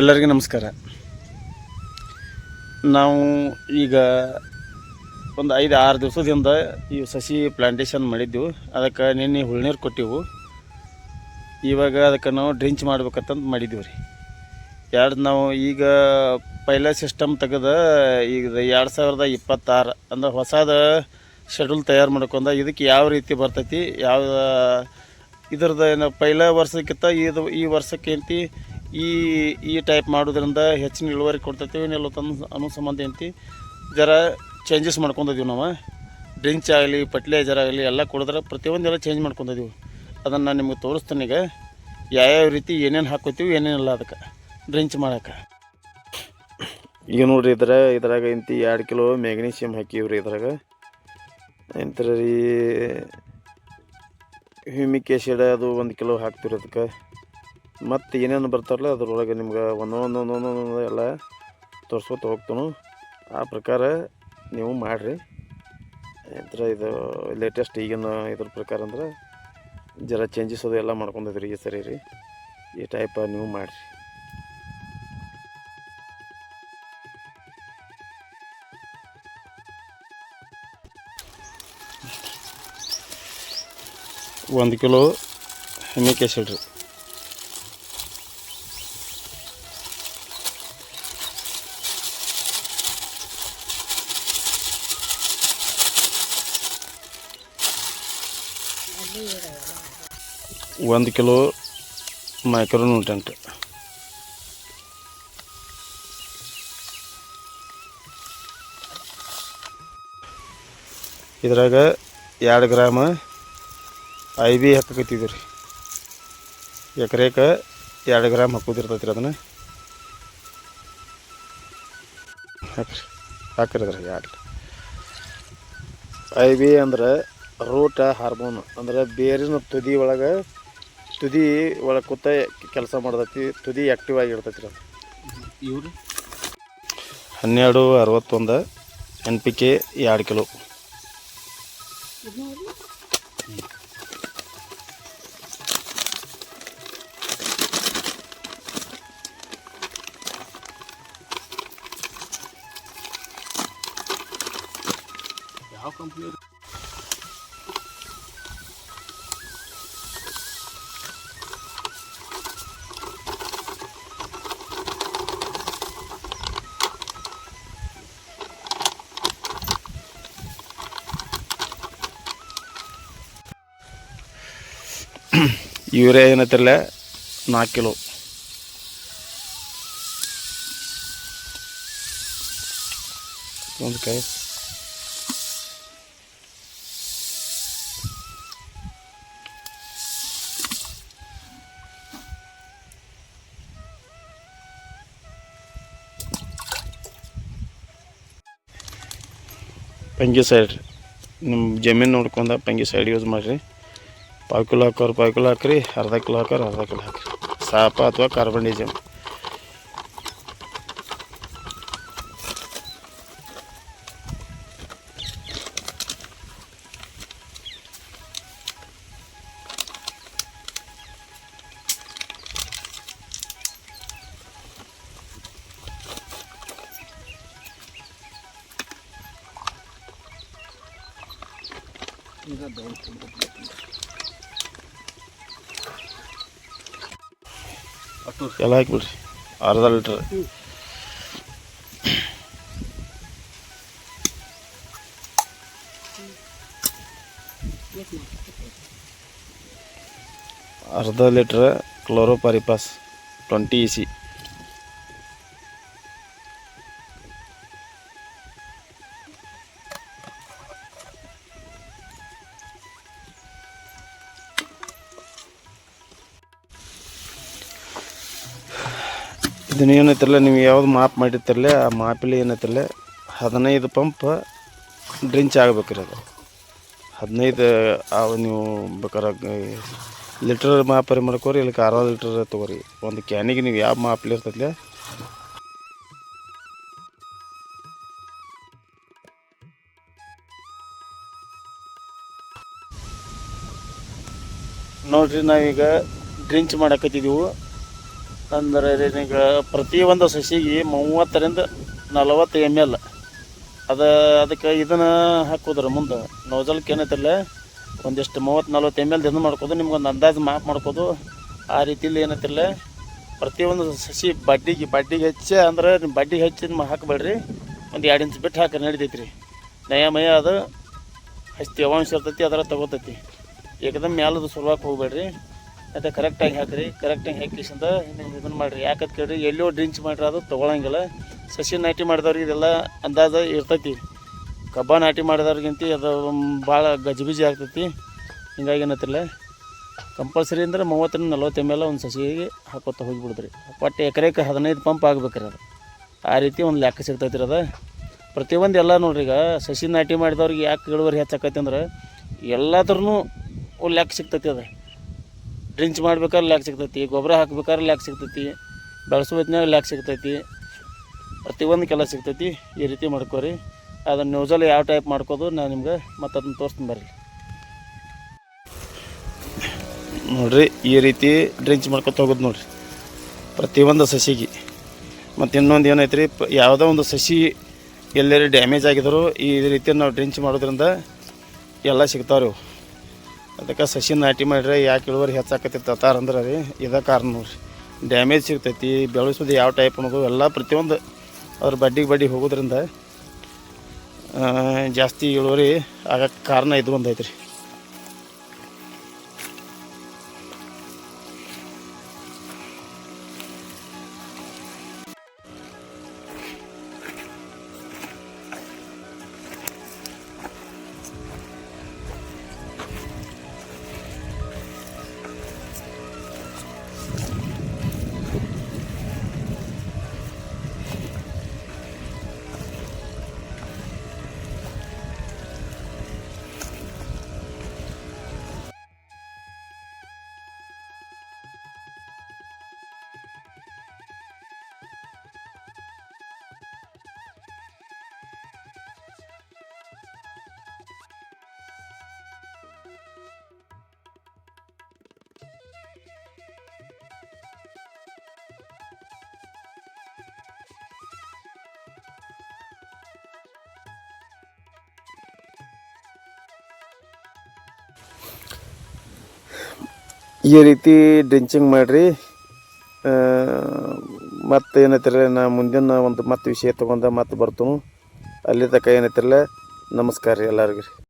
ಎಲ್ಲರಿಗೂ ನಮಸ್ಕಾರ. ನಾವು ಈಗ ಒಂದು 5-6 ದಿವಸದಿಂದ ಈ ಸಸಿ ಪ್ಲಾಂಟೇಶನ್ ಮಾಡಿದ್ದೆವು. ಅದಕ್ಕೆ ನಿನ್ನೆ ಹುಳ್ನೀರು ಕೊಟ್ಟೆವು. ಇವಾಗ ಅದಕ್ಕೆ ನಾವು ಡ್ರಿಂಚ್ ಮಾಡ್ಬೇಕಂತಂದು ಮಾಡಿದ್ದೀವಿ ರೀ. ನಾವು ಈಗ ಪೈಲ ಸಿಸ್ಟಮ್ ತೆಗೆದು ಈಗ 2026 ಅಂದ್ರೆ ಹೊಸದ ಶೆಡ್ಯೂಲ್ ತಯಾರು ಮಾಡ್ಕೊಂಡ ಇದಕ್ಕೆ ಯಾವ ರೀತಿ ಬರ್ತೈತಿ, ಯಾವ ಇದ್ರದ್ದು ಏನು ಪೈಲ ವರ್ಷಕ್ಕಿಂತ ಈ ವರ್ಷಕ್ಕೆ ಈ ಟೈಪ್ ಮಾಡೋದ್ರಿಂದ ಹೆಚ್ಚಿನ ಇಳುವರಿ ಕೊಡ್ತೈತಿ ಏನಿಲ್ಲ ಅನ್ನೋ ಸಂಬಂಧ ಜರ ಚೇಂಜಸ್ ಮಾಡ್ಕೊಂಡಿದ್ದೀವಿ. ನಾವು ಡ್ರಿಂಚ್ ಆಗಲಿ ಫರ್ಟಿಲೈಸರ್ ಆಗಲಿ ಎಲ್ಲ ಕೊಡಿದ್ರೆ ಪ್ರತಿಯೊಂದೆಲ್ಲ ಚೇಂಜ್ ಮಾಡ್ಕೊಂಡಿದ್ದೀವಿ. ಅದನ್ನು ನಾನು ನಿಮಗೆ ತೋರಿಸ್ತೀನಿ. ಈಗ ಯಾವ್ಯಾವ ರೀತಿ ಏನೇನು ಹಾಕೋತೀವಿ ಏನೇನಿಲ್ಲ ಅದಕ್ಕೆ ಡ್ರಿಂಚ್ ಮಾಡೋಕೆ. ಈಗ ನೋಡಿರಿ, ಇದ್ರಾಗ 2 ಕಿಲೋ ಮ್ಯಾಗ್ನೀಷಿಯಮ್ ಹಾಕಿವ್ರಿ. ಇದ್ರಾಗ ರೀ ಹ್ಯೂಮಿಕ್ ಆ್ಯಸಿಡ್ ಅದು 1 ಕಿಲೋ ಹಾಕ್ತಿರಿ. ಅದಕ್ಕೆ ಮತ್ತು ಏನೇನು ಬರ್ತಾರಲ್ಲ ಅದ್ರೊಳಗೆ ನಿಮ್ಗೆ ಒಂದೊಂದು ಎಲ್ಲ ತೋರಿಸ್ಕೊತ ಹೋಗ್ತಾನು. ಆ ಪ್ರಕಾರ ನೀವು ಮಾಡಿರಿ. ಇದು ಲೇಟೆಸ್ಟ್ ಈಗಿನ ಇದ್ರ ಪ್ರಕಾರ ಅಂದ್ರೆ ಜರ ಚೇಂಜಸ್ ಅದು ಎಲ್ಲ ಮಾಡ್ಕೊಂಡಿದ್ರಿ ಈ ಸರಿ ರೀ. ಈ ಟೈಪ್ ನೀವು ಮಾಡಿರಿ. ಒಂದು ಕಿಲೋ ಹ್ಯೂಮಿಕ್ ಆ್ಯಸಿಡ್ ರೀ. ಒಂದು ಕಿಲೋ ಮೈಕ್ರೋ ನ್ಯೂಟ್ರೆಂಟ್. ಇದ್ರಾಗ 2 ಗ್ರಾಮ್ IB ಹಾಕಕತ್ತಿದ್ವಿ ರೀ. ಎಕರೆಗೆ 2 ಗ್ರಾಮ್ ಹಾಕೋದಿರ್ತೈತಿ ರೀ. ಅದನ್ನು ಹಾಕ್ರಿ ಅದ್ರಾಗ 2. IB ಅಂದ್ರೆ ರೂಟ್ ಹಾರ್ಮೋನ್, ಅಂದ್ರೆ ಬೇರಿನ ತುದಿ ಒಳಗೆ ಕೂತ ಕೆಲಸ ಮಾಡ್ತೈತಿ. ತುದಿ ಆ್ಯಕ್ಟಿವ್ ಆಗಿರ್ತೈತಿ ರೀ. ಇವ್ರು 1261 NPK 2 ಕಿಲೋ. ಯಾವ ಕಂಪ್ನಿ ಯೂರಿಯಾ ಏನೈತಿರಲ್ಲ 4 ಕಿಲೋ. ಒಂದು ಕಾಯಿ ಫಂಗಿಸೈಡ್. ನಿಮ್ಮ ಜಮೀನು ನೋಡ್ಕೊಂಡು ಫಂಗಿಸೈಡ್ ಯೂಸ್ ಮಾಡಿರಿ. 5 ಕಿಲೋ ಹಾಕೋರು 5 ಕಿಲೋ ಹಾಕ್ರಿ, ಅರ್ಧ ಕಿಲೋ ಹಾಕೋರು ಅರ್ಧ ಕಿಲೋ ಹಾಕ್ರಿ. ಸಾಪ ಅಥವಾ ಕಾರ್ಬನ್ಡಿಜಮ್. ಎಲ್ಲ ಹಾಕಿಬಿಡ್ರಿ. ಅರ್ಧ ಲೀಟ್ರ್. ಅರ್ಧ ಲೀಟ್ರ್ ಕ್ಲೋರೋಪಾರಿಪಾಸ್ 20 EC. ಇದನ್ನ ಏನೈತಿರಲ್ಲ, ನೀವು ಯಾವ್ದು ಮಾಪ್ ಮಾಡಿರ್ತಿರಲ್ಲ ಆ ಮಾಪಲ್ಲಿ ಏನೈತಿರಲ್ಲ 15 ಪಂಪ್ ಡ್ರಿಂಚ್ ಆಗ್ಬೇಕ್ರಿ. ಅದು 15 ನೀವು ಬೇಕಾದ್ರೆ ಲೀಟ್ರ್ ಮಾಪರಿ ಮಾಡ್ಕೋರಿ, ಇಲ್ಲಿ ಅರ್ಧ ಲೀಟ್ರ್ ತೊಗೋರಿ. ಒಂದು ಕ್ಯಾನಿಗೆ ನೀವು ಯಾವ ಮಾಪಲ್ಲಿ ಇರ್ತೈತಿಲ್ಲ ನೋಡಿರಿ. ನಾವೀಗ ಡ್ರಿಂಚ್ ಮಾಡಕತ್ತಿದ್ದೀವಿ. ಅಂದ್ರೆ ಈಗ ಪ್ರತಿಯೊಂದು ಸಸಿಗೆ 30-40 ml ಅದಕ್ಕೆ ಇದನ್ನು ಹಾಕೋದ್ರ ಮುಂದೆ ನೋಜಲ್ಕ್ಕೆ ಏನೈತಿಲ್ಲ ಒಂದಿಷ್ಟು 30-40 ml ಇದನ್ನು ಮಾಡ್ಕೋದು ನಿಮ್ಗೊಂದು ಅಂದಾಜು ಮಾಪ್ ಮಾಡ್ಕೋದು. ಆ ರೀತಿಲಿ ಏನೈತಿಲ್ಲ ಪ್ರತಿಯೊಂದು ಸಸಿ ಬಡ್ಡಿಗೆ ಹೆಚ್ಚು ಅಂದ್ರೆ ನಿಮ್ಮ ಬಡ್ಡಿಗೆ ಹೆಚ್ಚು ಹಾಕಬೇಡ್ರಿ. ಒಂದು 2 ಇಂಚ್ ಬಿಟ್ಟು ಹಾಕಿ ನಡಿತೈತಿ ರೀ. ನಯಮಯ ಅದು ಹಚ್ಚಿ ತೇವಾಂಶ ಇರ್ತೈತಿ, ಅದರ ತಗೋತೈತಿ. ಏಕದಮ್ ಮ್ಯಾಲದು ಸುರುವಾಕ್ಕೆ ಹೋಗ್ಬೇಡ್ರಿ. ಮತ್ತು ಕರೆಕ್ಟಾಗಿ ಹಾಕಿರಿ. ಕರೆಕ್ಟಾಗಿ ಹಾಕಿಸಿಂದ ನೀವು ಇದನ್ನು ಮಾಡಿರಿ. ಯಾಕಂತ ಕೇಳಿರಿ, ಎಲ್ಲೋ ಡ್ರಿಂಚ್ ಮಾಡಿರಿ ಅದು ತೊಗೊಳಂಗಿಲ್ಲ. ಸಸಿ ನಾಟಿ ಮಾಡಿದವ್ರಿಗೆ ಇದೆಲ್ಲ ಅಂದಾಜು ಇರ್ತೈತಿ. ಕಬ್ಬ ನಾಟಿ ಮಾಡಿದವ್ರಿಗಿಂತ ಅದು ಭಾಳ ಗಜಿಬಿಜಿ ಆಗ್ತೈತಿ. ಹಿಂಗಾಗಿ ಏನತ್ತಿಲ್ಲ ಕಂಪಲ್ಸರಿ ಅಂದ್ರೆ 30-40 ml ಒಂದು ಸಸಿಗೆ ಹಾಕೋತ ಹೋಗಿಬಿಡಿದ್ರಿ. ಒಟ್ಟು ಎಕರೆಗೆ 15 ಪಂಪ್ ಆಗ್ಬೇಕ್ರಿ ಅದು. ಆ ರೀತಿ ಒಂದು ಲೆಕ್ಕ ಸಿಗ್ತೈತಿ ರೀ ಅದು. ಪ್ರತಿಯೊಂದು ಎಲ್ಲ ನೋಡ್ರಿ, ಈಗ ಸಸಿ ನಾಟಿ ಮಾಡಿದವ್ರಿಗೆ ಯಾಕೆ ಇಳುವರಿ ಹೆಚ್ಚಾಕೈತಿ ಅಂದ್ರೆ ಎಲ್ಲಾದ್ರೂ ಲೆಕ್ಕ ಸಿಗ್ತೈತಿ. ಅದು ಡ್ರಿಂಚ್ ಮಾಡ್ಬೇಕಾದ್ರೆ ಲೆಕ್ಕ ಸಿಗ್ತೈತಿ, ಗೊಬ್ಬರ ಹಾಕ್ಬೇಕಾದ್ರೆ ಲೆಕ್ಕ ಸಿಗ್ತೈತಿ, ಬೆಳೆಸೋ ಹೊತ್ನಾಗ ಲೆಕ್ಕ ಸಿಗ್ತೈತಿ, ಪ್ರತಿಯೊಂದು ಕೆಲಸ ಸಿಗ್ತೈತಿ. ಈ ರೀತಿ ಮಾಡ್ಕೋರಿ. ಅದನ್ನು ನ್ಯೂಸಲ್ಲಿ ಯಾವ ಟೈಪ್ ಮಾಡ್ಕೋದು ನಾನು ನಿಮ್ಗೆ ಮತ್ತೆ ಅದನ್ನು ತೋರಿಸ್ತೀನಿ ಬರ್ರಿ. ನೋಡಿರಿ, ಈ ರೀತಿ ಡ್ರಿಂಚ್ ಮಾಡ್ಕೊತ ಹೋಗೋದು ನೋಡಿರಿ ಪ್ರತಿಯೊಂದು ಸಸಿಗೆ. ಮತ್ತು ಇನ್ನೊಂದು ಏನೈತೆ ರೀ, ಯಾವುದೋ ಒಂದು ಸಸಿ ಎಲ್ಲರೂ ಡ್ಯಾಮೇಜ್ ಆಗಿದ್ರು ಈ ರೀತಿ ನಾವು ಡ್ರಿಂಚ್ ಮಾಡೋದ್ರಿಂದ ಎಲ್ಲ ಸಿಗ್ತಾವ್ರಿ. ಅದಕ್ಕೆ ಸಸಿ ನಾಟಿ ಮಾಡಿದ್ರೆ ಯಾಕೆ ಇಳುವರಿ ಹೆಚ್ಚಾಕತ್ತಿರ್ತಾರ ಅಂದ್ರೆ ರೀ ಇದೇ ಕಾರಣ ನೋಡಿರಿ. ಡ್ಯಾಮೇಜ್ ಸಿಗ್ತೈತಿ, ಬೆಳೆಸೋದು ಯಾವ ಟೈಪ್ ಅನ್ನೋದು ಎಲ್ಲ ಪ್ರತಿಯೊಂದು ಅದ್ರ ಬಡ್ಡಿಗೆ ಹೋಗೋದ್ರಿಂದ ಜಾಸ್ತಿ ಇಳುವರಿ ಆಗಕ್ಕೆ ಕಾರಣ ಇದು ಒಂದು ಐತ್ರಿ. ಈ ರೀತಿ ಡ್ರಿಂಚಿಂಗ್ ಮಾಡಿರಿ. ಮತ್ತು ಏನೈತಿರಲ್ಲ, ನಾ ಮುಂದಿನ ಒಂದು ಮತ್ತೆ ವಿಷಯ ತೊಗೊಂಡ ಮತ್ತೆ ಬರ್ತೀನಿ. ಅಲ್ಲಿ ತನಕ ಏನೈತಿರಲ್ಲ, ನಮಸ್ಕಾರ ರೀ ಎಲ್ಲರಿಗೂ.